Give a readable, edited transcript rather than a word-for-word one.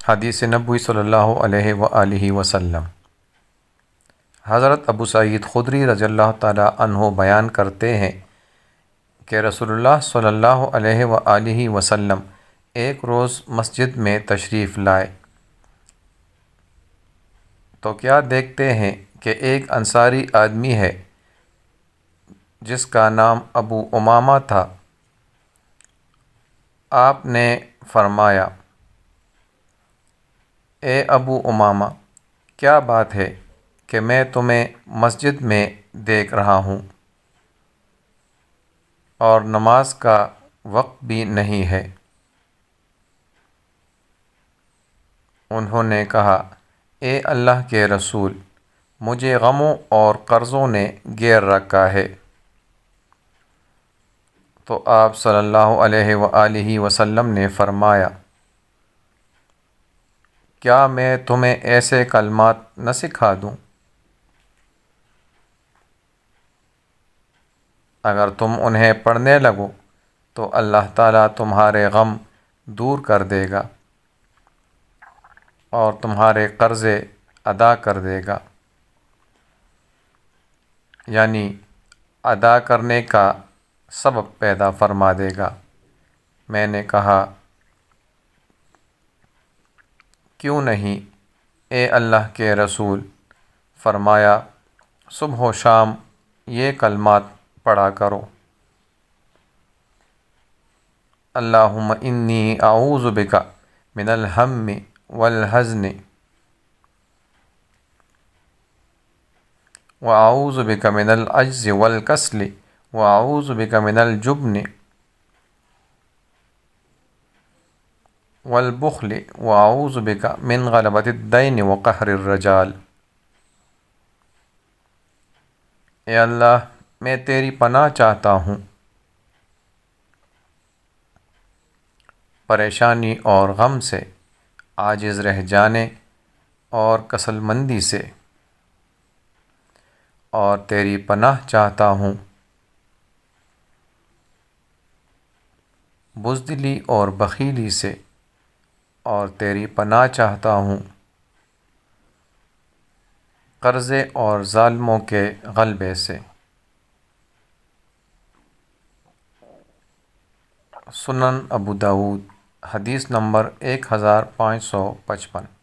حدیث نبوی صلی اللہ علیہ وآلہ وسلم۔ حضرت ابو سعید خدری رضی اللہ تعالیٰ عنہ بیان کرتے ہیں کہ رسول اللہ صلی اللہ علیہ وآلہ وسلم ایک روز مسجد میں تشریف لائے تو کیا دیکھتے ہیں کہ ایک انصاری آدمی ہے جس کا نام ابو امامہ تھا۔ آپ نے فرمایا، اے ابو امامہ، کیا بات ہے کہ میں تمہیں مسجد میں دیکھ رہا ہوں اور نماز کا وقت بھی نہیں ہے؟ انہوں نے کہا، اے اللہ کے رسول، مجھے غموں اور قرضوں نے گھیر رکھا ہے۔ تو آپ صلی اللہ علیہ وآلہ وسلم نے فرمایا، کیا میں تمہیں ایسے کلمات نہ سکھا دوں؟ اگر تم انہیں پڑھنے لگو تو اللہ تعالیٰ تمہارے غم دور کر دے گا اور تمہارے قرضے ادا کر دے گا، یعنی ادا کرنے کا سبب پیدا فرما دے گا۔ میں نے کہا، کیوں نہیں اے اللہ کے رسول؟ فرمایا، صبح و شام یہ کلمات پڑھا کرو، اللہم انی اعوذ بک من الہم والحزن واعوذ بک من العجز والکسل واعوذ بک من الجبن والبخل واعوذ بک من غلبۃ الدین وقہر الرجال۔ اے اللہ، میں تیری پناہ چاہتا ہوں پریشانی اور غم سے، عاجز رہ جانے اور کسل مندی سے، اور تیری پناہ چاہتا ہوں بزدلی اور بخیلی سے، اور تیری پناہ چاہتا ہوں قرضے اور ظالموں کے غلبے سے۔ سنن ابو داؤد، حدیث نمبر 1555۔